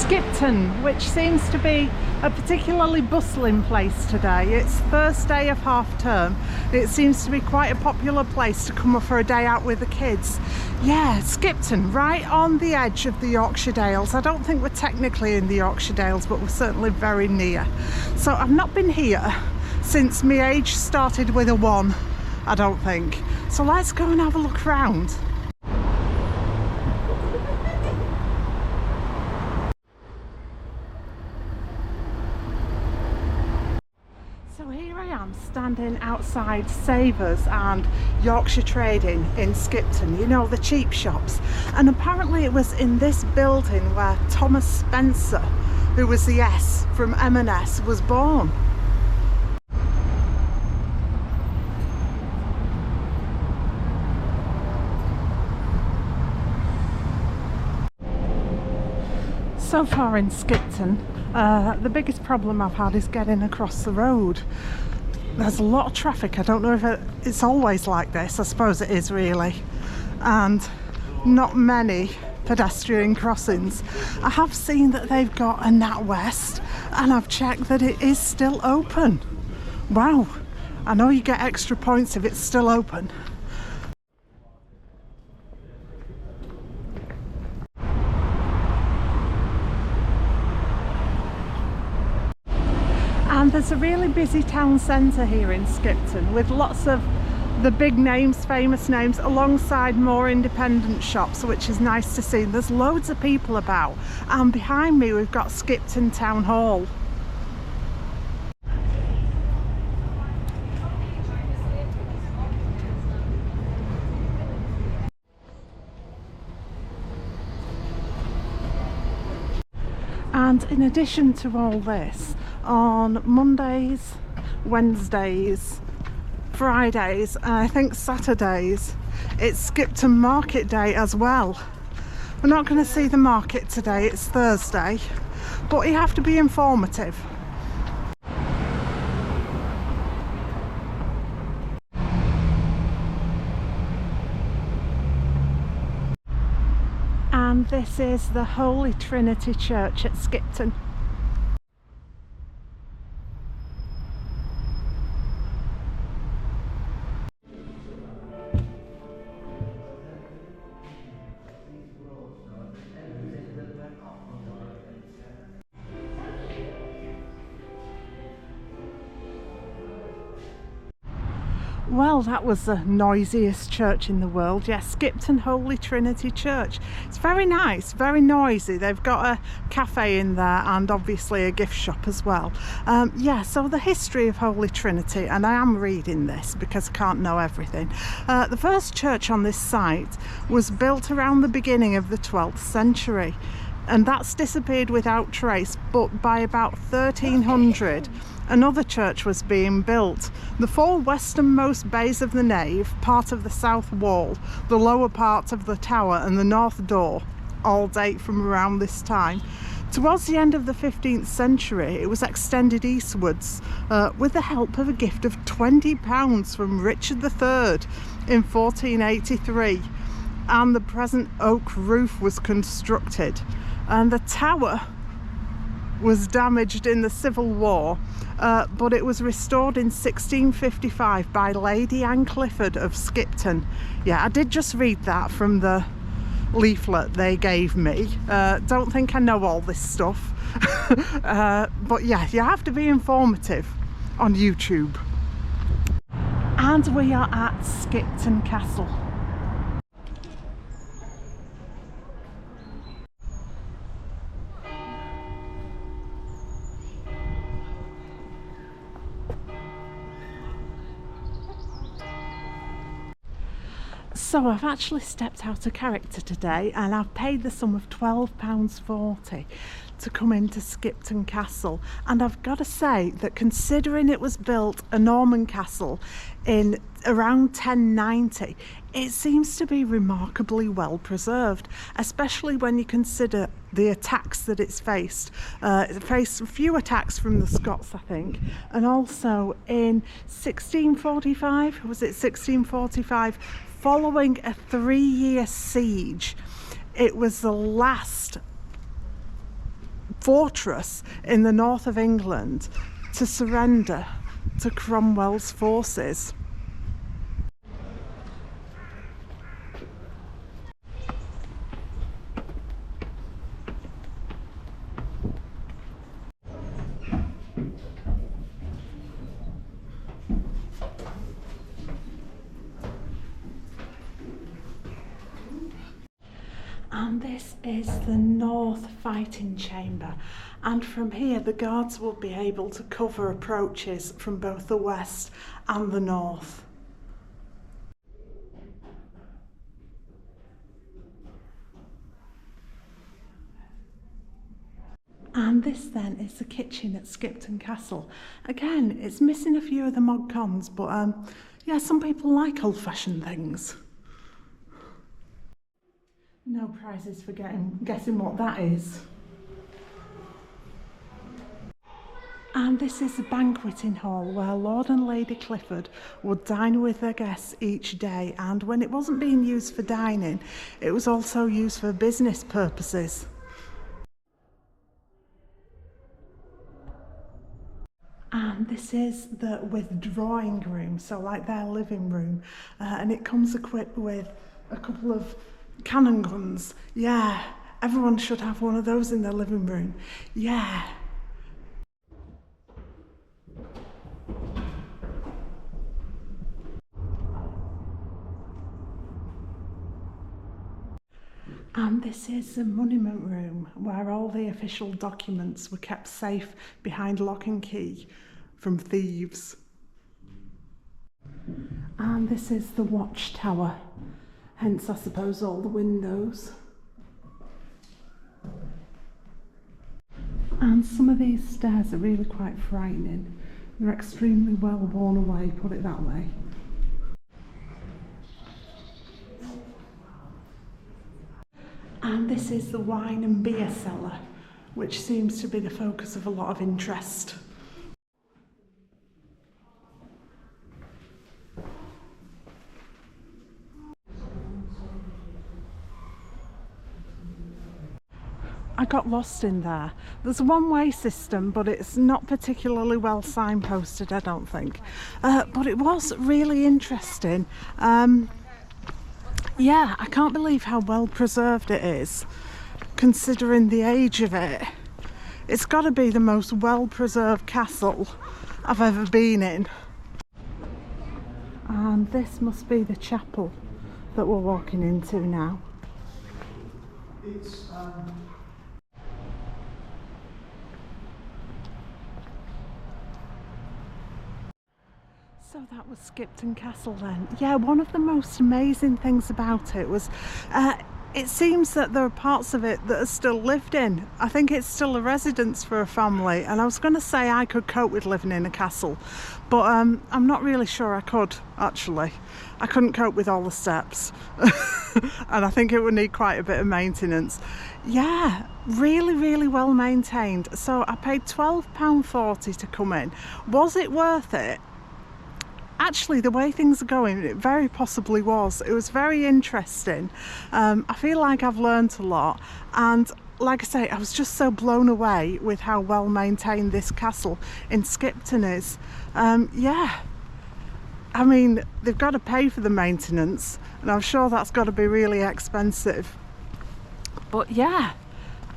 Skipton, which seems to be a particularly bustling place today. It's first day of half term. It seems to be quite a popular place to come up for a day out with the kids. Yeah, Skipton, right on the edge of the Yorkshire Dales. I don't think we're technically in the Yorkshire Dales, but we're certainly very near. So I've not been here since my age started with a 1, I don't think. So let's go and have a look around. Standing outside Savers and Yorkshire Trading in Skipton, you know, the cheap shops, and apparently it was in this building where Thomas Spencer, who was the S from M&S, was born. So far in Skipton, the biggest problem I've had is getting across the road. There's a lot of traffic. I don't know if it's always like this. I suppose it is really. And not many pedestrian crossings. I have seen that they've got a NatWest and I've checked that it is still open. Wow. I know you get extra points if it's still open. And there's a really busy town centre here in Skipton with lots of the big names, famous names, alongside more independent shops, which is nice to see. There's loads of people about, and behind me we've got Skipton Town Hall. And in addition to all this, on Mondays, Wednesdays, Fridays, and I think Saturdays, it's Skipton Market Day as well. We're not going to see the market today, it's Thursday, but you have to be informative. And this is the Holy Trinity Church at Skipton. Well, that was the noisiest church in the world. Yes, Skipton Holy Trinity Church. It's very nice, very noisy. They've got a cafe in there and obviously a gift shop as well. Yeah, so the history of Holy Trinity, and I am reading this because I can't know everything. The first church on this site was built around the beginning of the 12th century. And that's disappeared without trace, but by about 1300 another church was being built. The 4 westernmost bays of the nave, part of the south wall, the lower part of the tower and the north door all date from around this time. Towards the end of the 15th century it was extended eastwards with the help of a gift of £20 from Richard III in 1483, and the present oak roof was constructed. And the tower was damaged in the Civil War, but it was restored in 1655 by Lady Anne Clifford of Skipton. Yeah, I did just read that from the leaflet they gave me. Don't think I know all this stuff. But yeah, you have to be informative on YouTube. And we are at Skipton Castle. So I've actually stepped out of character today and I've paid the sum of £12.40 to come into Skipton Castle, and I've got to say that considering it was built a Norman castle in around 1090, it seems to be remarkably well preserved, especially when you consider the attacks that it's faced. It faced a few attacks from the Scots, I think, and also in 1645, was it 1645, following a 3-year siege, it was the last fortress in the north of England to surrender to Cromwell's forces. And this is the North Fighting Chamber, and from here the guards will be able to cover approaches from both the west and the north. And this then is the kitchen at Skipton Castle. Again, it's missing a few of the mod cons, but yeah, some people like old-fashioned things. No prizes for guessing what that is. And this is the banqueting hall where Lord and Lady Clifford would dine with their guests each day, and when it wasn't being used for dining, it was also used for business purposes. And this is the withdrawing room, so like their living room, and it comes equipped with a couple of cannon guns. Yeah, everyone should have one of those in their living room. Yeah. And this is the monument room where all the official documents were kept safe behind lock and key from thieves. And this is the watchtower, hence I suppose all the windows. And some of these stairs are really quite frightening. They're extremely well worn away, put it that way. And this is the wine and beer cellar, which seems to be the focus of a lot of interest. I got lost in there. There's a one-way system, but it's not particularly well signposted, I don't think. But it was really interesting. Yeah, I can't believe how well preserved it is, considering the age of it. It's got to be the most well preserved castle I've ever been in. And this must be the chapel that we're walking into now. So that was Skipton Castle then. Yeah, one of the most amazing things about it was it seems that there are parts of it that are still lived in. I think it's still a residence for a family, and I was going to say I could cope with living in a castle, but I'm not really sure I could, actually. I couldn't cope with all the steps and I think it would need quite a bit of maintenance. Yeah, really, really well maintained. So I paid £12.40 to come in. Was it worth it? Actually, the way things are going, it very possibly was. It was very interesting. I feel like I've learned a lot, and like I say, I was just so blown away with how well maintained this castle in Skipton is. Yeah, I mean, they've got to pay for the maintenance, and I'm sure that's got to be really expensive. But yeah,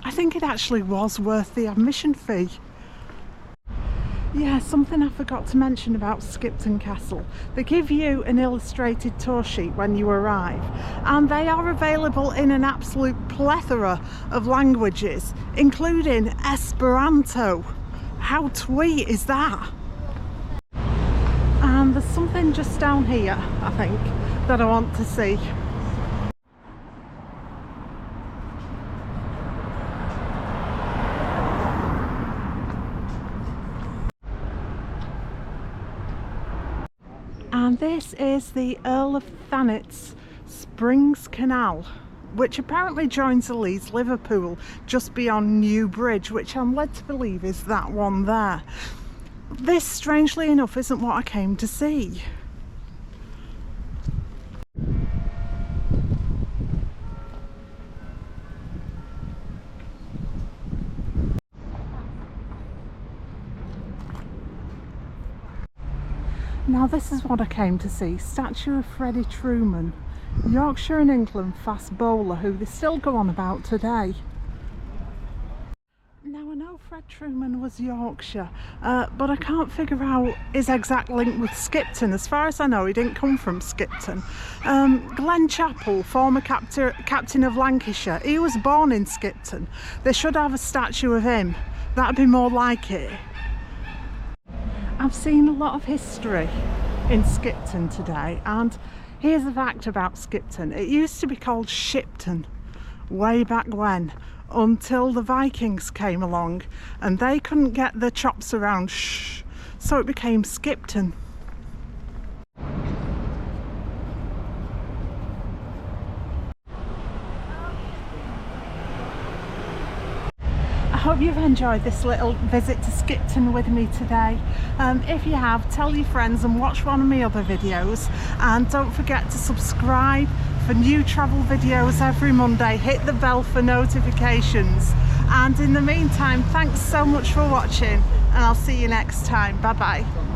I think it actually was worth the admission fee. Yeah, something I forgot to mention about Skipton Castle. They give you an illustrated tour sheet when you arrive, and they are available in an absolute plethora of languages, including Esperanto. How twee is that? And there's something just down here, I think, that I want to see. And this is the Earl of Thanet's Springs Canal, which apparently joins the Leeds Liverpool just beyond New Bridge, which I'm led to believe is that one there. This, strangely enough, isn't what I came to see. Now this is what I came to see. Statue of Fred Trueman, Yorkshire and England fast bowler, who they still go on about today. Now I know Fred Trueman was Yorkshire, but I can't figure out his exact link with Skipton. As far as I know, he didn't come from Skipton. Glenn Chappell, former captain of Lancashire, he was born in Skipton. They should have a statue of him. That'd be more like it. I've seen a lot of history in Skipton today, and here's a fact about Skipton. It used to be called Shipton way back when, until the Vikings came along and they couldn't get the chops around so it became Skipton. I hope you've enjoyed this little visit to Skipton with me today. If you have, tell your friends and watch one of my other videos, and don't forget to subscribe for new travel videos every Monday. Hit the bell for notifications, and in the meantime, thanks so much for watching, and I'll see you next time. Bye bye.